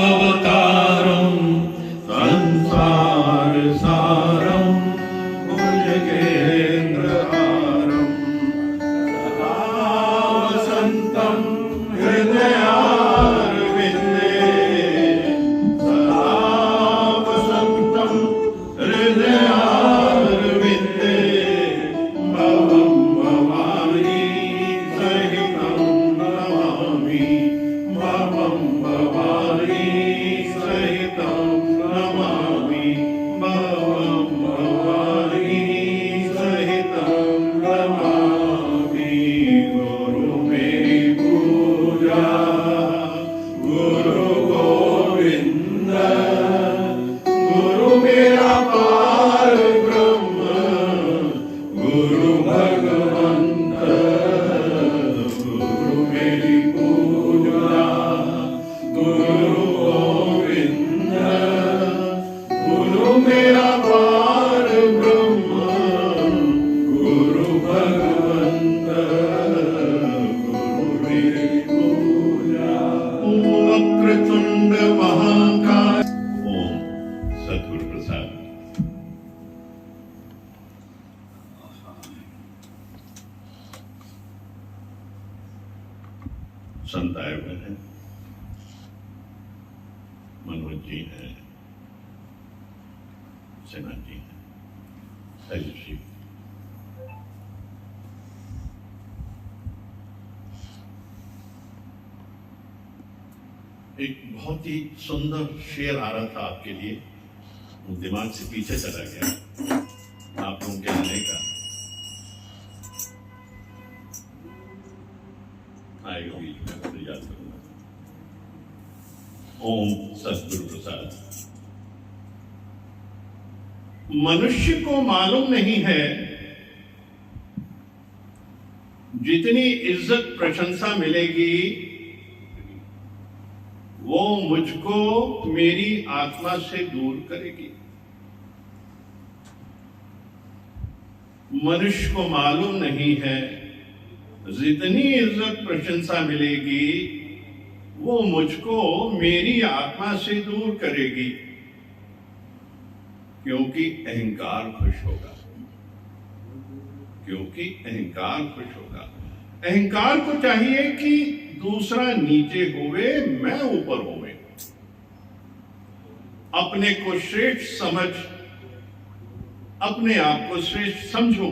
करुणावतारं संसार सारं भुजगेन्द्रहारं सदा वसन्तं हृदयारविन्दे सदा वसन्तं हृदयारविन्दे भवं भवानी सहितं नमामि भवं भवानी सहितं नमामि भवं भवानी सहितं नमामि गुरु मेरी पूजा गुरु गोविंद गुरु मेरा पार ब्रह्म गुरु भगवंत गुरु मेरी पूजा गुरु गोविंद गुरु मेरा पार ब्रह्म गुरु भगवंत गुरु मेरी पूजा। ओम वक्रतुंड महाकाय। ओम सद्गुरु प्रसाद। संत आए हुए हैं, मनोज जी हैं, सिन्हा जी हैं, तेजस्वी। एक बहुत ही सुंदर शेर आ रहा था आपके लिए, वो दिमाग से पीछे चला गया आप लोगों के आने का। आएगा बीच में, मैं याद करूंगा। ओम सद्गुरु प्रसाद। मनुष्य को मालूम नहीं है जितनी इज्जत प्रशंसा मिलेगी वो मुझको मेरी आत्मा से दूर करेगी। मनुष्य को मालूम नहीं है जितनी इज्जत प्रशंसा मिलेगी वो मुझको मेरी आत्मा से दूर करेगी, क्योंकि अहंकार खुश होगा, क्योंकि अहंकार खुश होगा। अहंकार को चाहिए कि दूसरा नीचे होवे, मैं ऊपर होवे। अपने को श्रेष्ठ समझ, अपने आप को श्रेष्ठ समझो।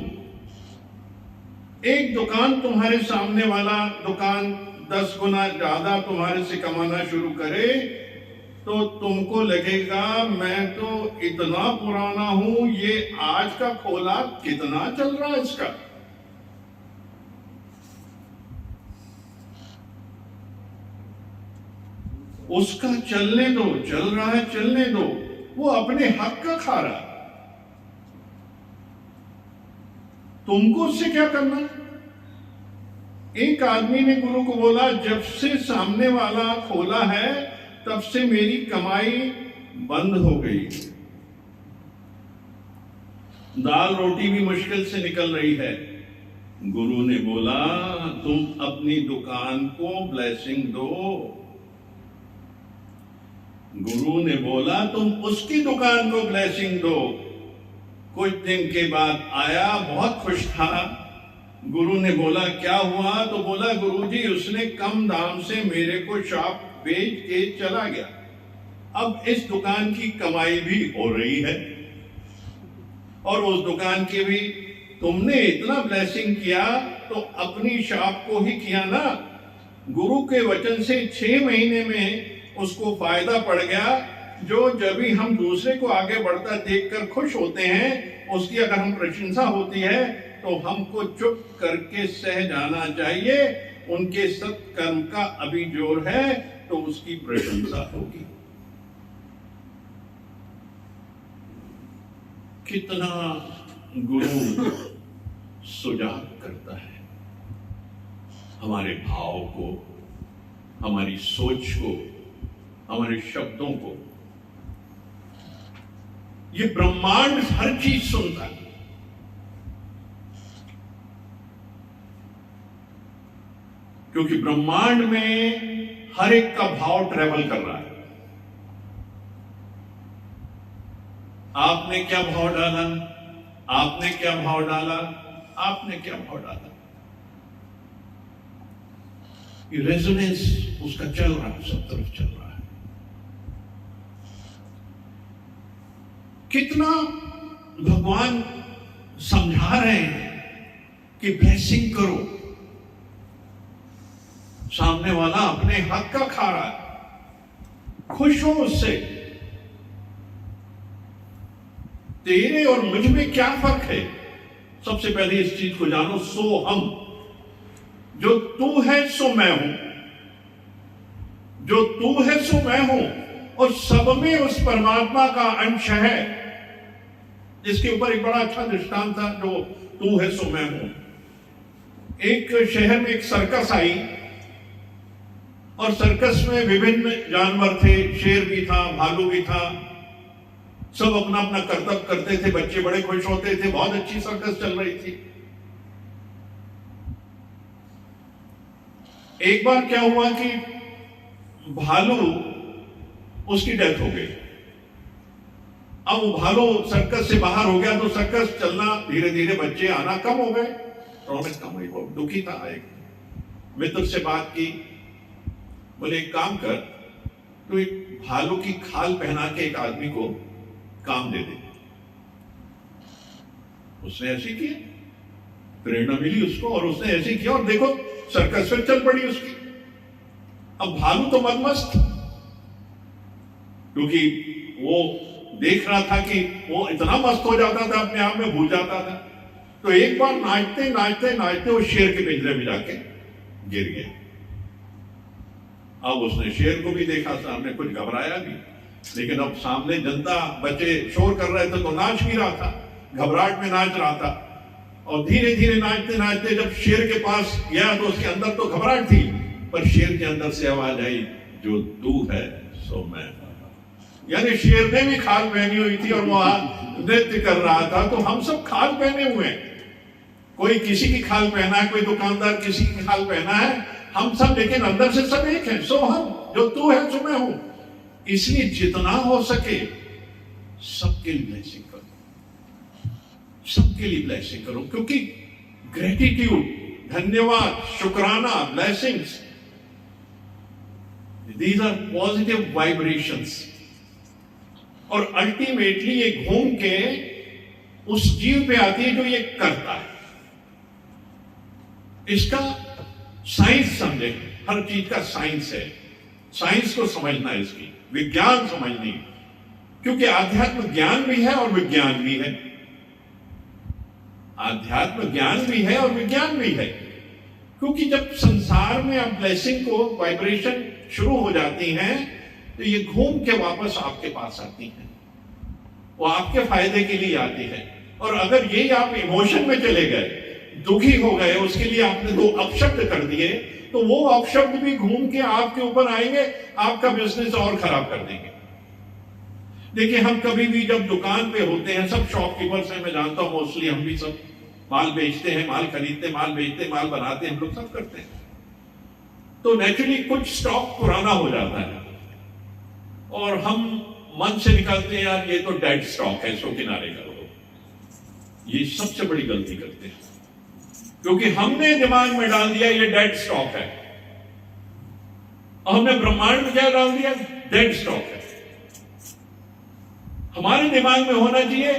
एक दुकान तुम्हारे सामने वाला दुकान 10 गुना ज्यादा तुम्हारे से कमाना शुरू करे तो तुमको लगेगा मैं तो इतना पुराना हूं, ये आज का खोला कितना चल रहा है इसका। उसका चलने दो, चल रहा है चलने दो, वो अपने हक का खा रहा। तुमको उससे क्या करना। एक आदमी ने गुरु को बोला, जब से सामने वाला खोला है तब से मेरी कमाई बंद हो गई, दाल रोटी भी मुश्किल से निकल रही है। गुरु ने बोला तुम अपनी दुकान को ब्लेसिंग दो। गुरु ने बोला तुम उसकी दुकान को ब्लेसिंग दो। कुछ दिन के बाद आया, बहुत खुश था। गुरु ने बोला क्या हुआ, तो बोला गुरुजी उसने कम दाम से मेरे को शॉप बेच के चला गया, अब इस दुकान की कमाई भी हो रही है और उस दुकान की भी। तुमने इतना ब्लेसिंग किया तो अपनी शॉप को ही किया ना। गुरु के वचन से 6 महीने में उसको फायदा पड़ गया। जो जब भी हम दूसरे को आगे बढ़ता देखकर खुश होते हैं, उसकी अगर हम प्रशंसा होती है तो हमको चुप करके सह जाना चाहिए। उनके सत्कर्म का अभी जोर है तो उसकी प्रशंसा होगी। कितना गुरु सुजाग करता है हमारे भाव को, हमारी सोच को, हमारे शब्दों को। ये ब्रह्मांड हर चीज सुनता है। क्योंकि ब्रह्मांड में हर एक का भाव ट्रेवल कर रहा है। आपने क्या भाव डाला, आपने क्या भाव डाला, आपने क्या भाव डाला, ये रेजोनेंस उसका चल रहा है, सब तरफ चल रहा है। कितना भगवान समझा रहे हैं कि ब्लेसिंग करो, सामने वाला अपने हक का खा रहा है, खुश हो उससे। तेरे और मुझ में क्या फर्क है? सबसे पहले इस चीज को जानो, सो हम, जो तू है सो मैं हूं, जो तू है सो मैं हूं, और सब में उस परमात्मा का अंश है। जिसके ऊपर एक बड़ा अच्छा दृष्टांत था, जो तू है सो मैं हूं। एक शहर में एक सर्कस आई, और सर्कस में विभिन्न जानवर थे, शेर भी था, भालू भी था, सब अपना अपना कर्तव्य करते थे, बच्चे बड़े खुश होते थे, बहुत अच्छी सर्कस चल रही थी। एक बार क्या हुआ कि भालू, उसकी डेथ हो गई। अब वो भालू सर्कस से बाहर हो गया, तो सर्कस चलना धीरे धीरे, बच्चे आना कम हो गए, रौनक कम हुई। वो दुखी था। एक मित्र से बात की, बोले एक काम कर, तो एक भालू की खाल पहना के एक आदमी को काम दे दे। उसने ऐसे किया, प्रेरणा मिली उसको, और उसने ऐसे किया, और देखो सर्कस फिर चल पड़ी उसकी। अब भालू तो मनमस्त, क्योंकि वो देख रहा था कि वो इतना मस्त हो जाता था, अपने आप में भूल जाता था। तो एक बार नाचते नाचते नाचते वो शेर के पिंजरे में जाके गिर गया। अब उसने शेर को भी देखा सामने, कुछ घबराया भी, लेकिन अब सामने जनता, बच्चे शोर कर रहे थे तो नाच भी रहा था, घबराहट में नाच रहा था। और धीरे धीरे नाचते नाचते जब शेर के पास गया, तो उसके अंदर तो घबराहट थी, पर शेर के अंदर से आवाज आई, जो तू है सो मैं। यानी शेर ने भी खाल पहनी हुई थी और वो नृत्य कर रहा था। तो हम सब खाल पहने हुए हैं, कोई किसी की खाल पहना है, कोई दुकानदार किसी की खाल पहना है, हम सब, लेकिन अंदर से सब एक है। सो हम, जो तू है सो मैं हूं। इसलिए जितना हो सके सबके लिए ब्लेसिंग करो, सबके लिए ब्लेसिंग करो, क्योंकि ग्रेटिट्यूड, धन्यवाद, शुक्राना, blessings, these are positive vibrations. और अल्टीमेटली ये घूम के उस जीव पे आती है जो ये करता है। इसका साइंस समझे, हर चीज का साइंस है, साइंस को समझना है, इसकी विज्ञान समझनी, क्योंकि आध्यात्म ज्ञान भी है और विज्ञान भी है। आध्यात्म ज्ञान भी है और विज्ञान भी है, क्योंकि जब संसार में आप ब्लेसिंग को, वाइब्रेशन शुरू हो जाती हैं, तो ये घूम के वापस आपके पास आती हैं, वो आपके फायदे के लिए आती है। और अगर ये आप इमोशन में चले गए, दुखी हो गए, उसके लिए आपने दो अपशब्द कर दिए, तो वो अपशब्द भी घूम के आपके ऊपर आएंगे, आपका बिजनेस और खराब कर देंगे। देखिए, हम कभी भी जब दुकान पे होते हैं, सब शॉपकीपर्स हैं, मैं जानता हूं, मोस्टली हम भी सब माल बेचते हैं, माल खरीदते, माल बेचते, माल बनाते, हम लोग सब करते हैं। तो नेचुरली कुछ स्टॉक पुराना हो जाता है, और हम मन से निकालते हैं, यार ये तो डेड स्टॉक है, इसको किनारे करो। ये सबसे बड़ी गलती करते हैं, क्योंकि हमने दिमाग में डाल दिया ये डेड स्टॉक है, और हमने ब्रह्मांड में क्या डाल दिया, डेड स्टॉक है। हमारे दिमाग में होना चाहिए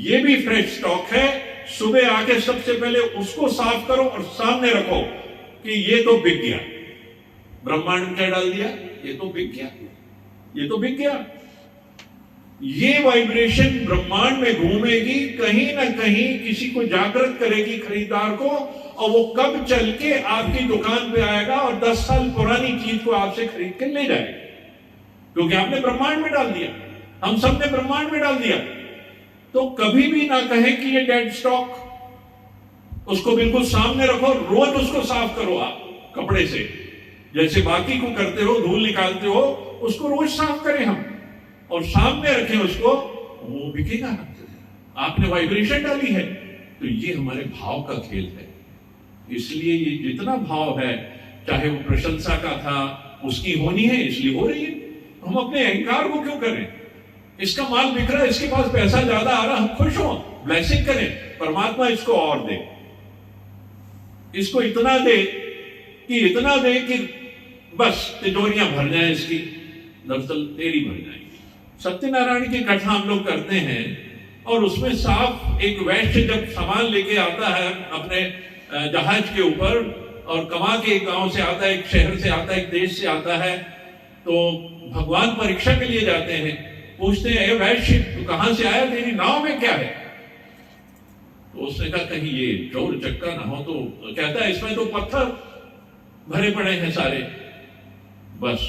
ये भी फ्रेश स्टॉक है, सुबह आके सबसे पहले उसको साफ करो और सामने रखो कि ये तो बिक गया। ब्रह्मांड में क्या डाल दिया, ये तो बिक गया, ये तो बिक गया। ये वाइब्रेशन ब्रह्मांड में घूमेगी, कहीं ना कहीं किसी को जागृत करेगी, खरीदार को, और वो कब चल के आपकी दुकान पे आएगा और 10 साल पुरानी चीज को आपसे खरीद के ले जाएगा, क्योंकि आपने ब्रह्मांड में डाल दिया, हम सब ने ब्रह्मांड में डाल दिया। तो कभी भी ना कहें कि ये डेड स्टॉक, उसको बिल्कुल सामने रखो, रोज उसको साफ करो आप कपड़े से, जैसे बाकी को करते हो, धूल निकालते हो, उसको रोज साफ करें हम, और सामने रखें उसको, वो बिकेगा ना। आपने वाइब्रेशन डाली है, तो ये हमारे भाव का खेल है। इसलिए ये जितना भाव है, चाहे वो प्रशंसा का था, उसकी होनी है इसलिए हो रही है। हम अपने अहंकार को क्यों करें? इसका माल बिक रहा है, इसके पास पैसा ज्यादा आ रहा, हम खुश हो, ब्लेसिंग करें, परमात्मा इसको और दे, इसको इतना दे कि बस तिजोरियां भर जाए इसकी, दरअसल तेरी भर जाएंगी। सत्यनारायण की कथा हम लोग करते हैं और उसमें साफ एक वैश्य जब सामान लेके आता है अपने जहाज के ऊपर और कमा के एक गांव से आता है, एक शहर से आता है, एक देश से आता है, तो भगवान परीक्षा के लिए जाते हैं, पूछते हैं वैश्य तू कहां से आया, तेरी नाव में क्या है? तो उसने कहा कहीं ये चोर चक्का ना हो। तो कहता है इसमें तो पत्थर भरे पड़े हैं सारे। बस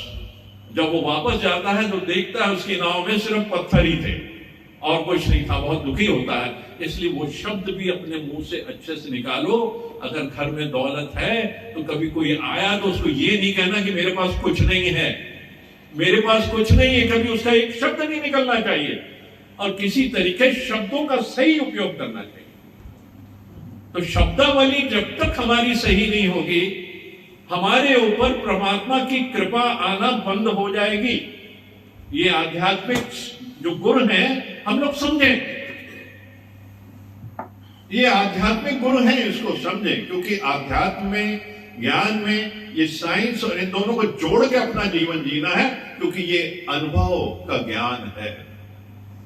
जब वो वापस जाता है तो देखता है उसकी नाव में सिर्फ पत्थर ही थे और कुछ नहीं था। बहुत दुखी होता है। इसलिए वो शब्द भी अपने मुंह से अच्छे से निकालो। अगर घर में दौलत है तो कभी कोई आया तो उसको ये नहीं कहना कि मेरे पास कुछ नहीं है, मेरे पास कुछ नहीं है, कभी उसका एक शब्द नहीं निकलना चाहिए और किसी तरीके शब्दों का सही उपयोग करना चाहिए। तो शब्दावली जब तक हमारी सही नहीं होगी, हमारे ऊपर परमात्मा की कृपा आना बंद हो जाएगी। ये आध्यात्मिक जो गुण है हम लोग समझें, ये आध्यात्मिक गुण है, इसको समझें, क्योंकि आध्यात्म में, ज्ञान में, ये साइंस और इन दोनों को जोड़ के अपना जीवन जीना है, क्योंकि ये अनुभव का ज्ञान है।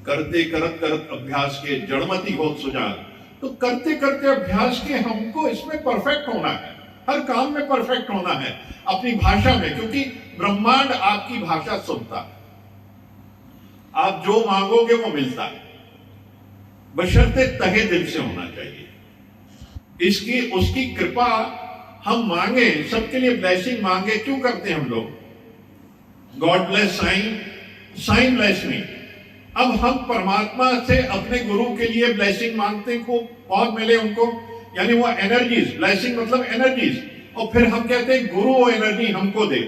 करते करत करत अभ्यास के जड़मति होत सुजान। तो करते करते अभ्यास के हमको इसमें परफेक्ट होना है, हर काम में परफेक्ट होना है, अपनी भाषा में, क्योंकि ब्रह्मांड आपकी भाषा सुनता है। आप जो मांगोगे वो मिलता है, बशर्ते तहे दिल से होना चाहिए। इसकी उसकी कृपा हम मांगे, सबके लिए ब्लेसिंग मांगे। क्यों करते हैं हम लोग? God bless sign, sign bless me. अब हम परमात्मा से अपने गुरु के लिए ब्लेसिंग मांगते हैं, को बहुत मिले उनको, यानी वो एनर्जीज, ब्लेसिंग मतलब एनर्जीज। और फिर हम कहते हैं गुरु वो एनर्जी हमको दे,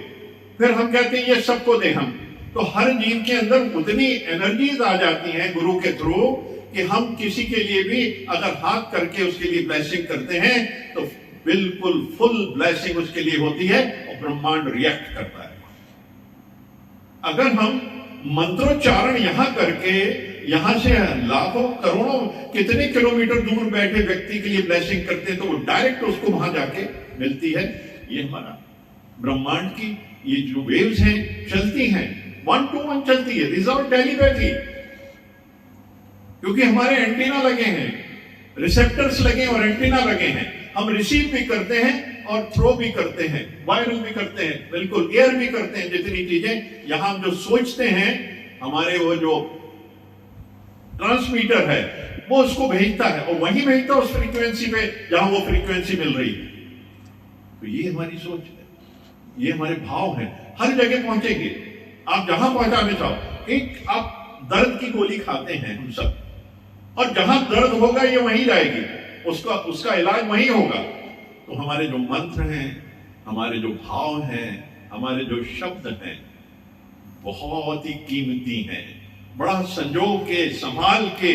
फिर हम कहते हैं ये सबको दे हम। तो हर जीव के अंदर उतनी एनर्जीज आ जाती हैं गुरु के थ्रू कि हम किसी के लिए भी अगर हाथ करके उसके लिए ब्लेसिंग करते हैं तो बिल्कुल फुल ब्लेसिंग उसके लिए होती है और ब्रह्मांड रिएक्ट करता है। अगर हम मंत्रोच्चारण यहां करके, यहां से लाखों करोड़ों कितने किलोमीटर दूर बैठे व्यक्ति के लिए ब्लेसिंग करते हैं, तो वो डायरेक्ट उसको वहां जाके मिलती है। ये हमारा ब्रह्मांड की ये जो वेव्स हैं चलती हैं, 1 to 1 चलती है, रिजॉल्व टेलीपैथी, क्योंकि हमारे एंटीना लगे हैं, रिसेप्टर्स लगे और एंटीना लगे हैं। हम रिसीव भी करते हैं और थ्रो भी करते हैं, वायरल भी करते हैं, बिल्कुल एयर भी करते हैं। जितनी चीजें यहां हम जो सोचते हैं, हमारे वो जो ट्रांसमीटर है वो उसको भेजता है और वही भेजता है उस फ्रीक्वेंसी पे जहां वो फ्रीक्वेंसी मिल रही है। तो ये हमारी सोच है, ये हमारे भाव है, हर जगह पहुंचेंगे। आप जहां पहुंचाने चाहो, एक आप दर्द की गोली खाते हैं हम सब, और जहां दर्द होगा ये वहीं जाएगी, उसका इलाज वहीं होगा। तो हमारे जो मंत्र हैं, हमारे जो भाव हैं, हमारे जो शब्द हैं, बहुत ही कीमती हैं। बड़ा संजो के, संभाल के,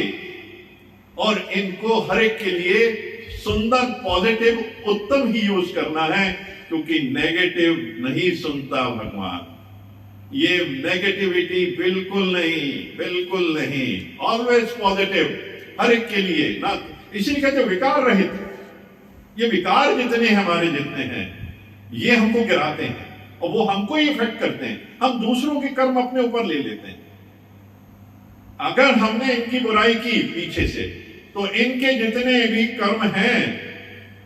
और इनको हर एक के लिए सुंदर, पॉजिटिव, उत्तम ही यूज करना है, क्योंकि नेगेटिव नहीं सुनता भगवान। ये नेगेटिविटी बिल्कुल नहीं, बिल्कुल नहीं, ऑलवेज पॉजिटिव हर एक के लिए ना। इसीलिए कहते विकार रहित। ये विकार जितने हमारे जितने हैं, ये हमको गिराते हैं और वो हमको ही इफेक्ट करते हैं। हम दूसरों के कर्म अपने ऊपर ले लेते हैं। अगर हमने इनकी बुराई की पीछे से, तो इनके जितने भी कर्म हैं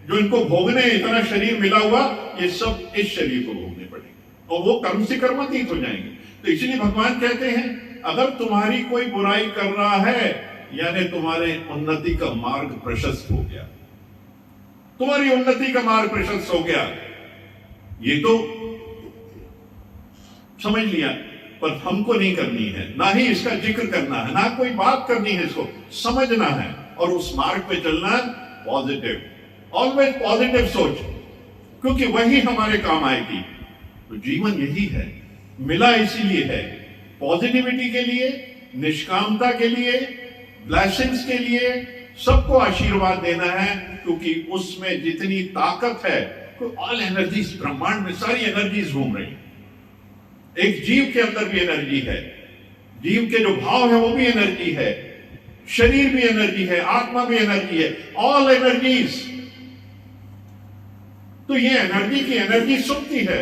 जो इनको भोगने इतना शरीर मिला हुआ, ये सब इस शरीर को भोगने पड़ेंगे और वो कर्म से कर्मातीत हो जाएंगे। तो इसलिए भगवान कहते हैं अगर तुम्हारी कोई बुराई कर रहा है, यानी तुम्हारे उन्नति का मार्ग प्रशस्त हो गया, तुम्हारी उन्नति का मार्ग प्रशस्त हो गया, ये तो समझ लिया। पर हमको नहीं करनी है, ना ही इसका जिक्र करना है, ना कोई बात करनी है, इसको समझना है और उस मार्ग पे चलना। पॉजिटिव, ऑलवेज पॉजिटिव सोच, क्योंकि वही हमारे काम आएगी। तो जीवन यही है, मिला इसीलिए है, पॉजिटिविटी के लिए, निष्कामता के लिए, ब्लेसिंग्स के लिए, सबको आशीर्वाद देना है, क्योंकि उसमें जितनी ताकत है तो ऑल एनर्जीज, ब्रह्मांड में सारी एनर्जीज घूम रही हैं। एक जीव के अंदर भी एनर्जी है, जीव के जो भाव है वो भी एनर्जी है, शरीर भी एनर्जी है, आत्मा भी एनर्जी है, ऑल एनर्जीज। तो ये एनर्जी की एनर्जी सुनती है,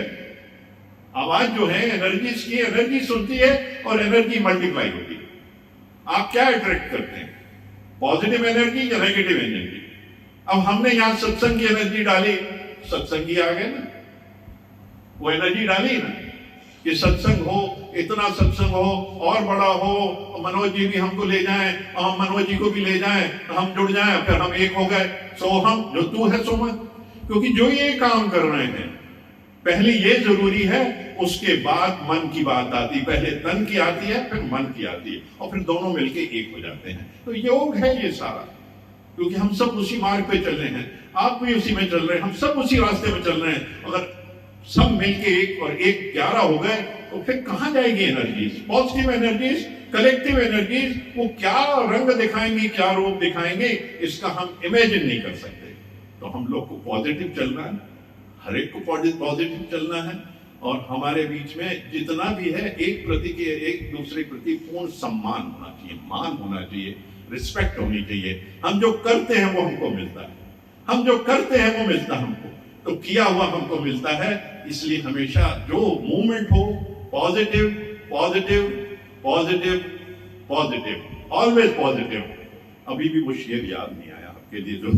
आवाज जो है एनर्जीज की एनर्जी सुनती है और एनर्जी मल्टीप्लाई होती है। आप क्या अट्रैक्ट करते हैं, पॉजिटिव एनर्जी या नेगेटिव एनर्जी? अब हमने यहां सत्संग की एनर्जी डाली, सत्संगी आ गए ना, वो एनर्जी डाली ना कि सत्संग हो, इतना सत्संग हो और बड़ा हो, मनोज जी भी हमको ले जाएं और हम मनोज जी को भी ले जाएं, हम जुड़ जाएं, फिर हम एक हो गए। सो हम, जो तू है सो मैं। क्योंकि जो ये काम कर रहे हैं, पहले ये जरूरी है, उसके बाद मन की बात आती, पहले तन की आती है, फिर मन की आती है, और फिर दोनों मिलके एक हो जाते हैं। तो योग है ये सारा, क्योंकि हम सब उसी मार्ग पे चल रहे हैं, आप भी उसी में चल रहे हैं, हम सब उसी रास्ते में चल रहे हैं। अगर सब मिलके एक और एक 11 हो गए तो फिर कहां जाएगी energies, positive energies, collective energies, वो क्या रंग दिखाएंगे, क्या रूप दिखाएंगे, इसका हम इमेजिन नहीं कर सकते। तो हम लोग को पॉजिटिव चलना है, हर एक को पॉजिटिव चलना है, और हमारे बीच में जितना भी है एक प्रति के एक दूसरे के प्रति पूर्ण सम्मान होना चाहिए, मान होना चाहिए, रिस्पेक्ट होनी चाहिए। हम जो करते हैं वो हमको मिलता है, हम जो करते हैं वो मिलता है हमको, तो किया हुआ हमको मिलता है। इसलिए हमेशा जो मूवमेंट हो, positive positive positive positive, always positive. अभी भी वो शेर याद नहीं आया आपके लिए जो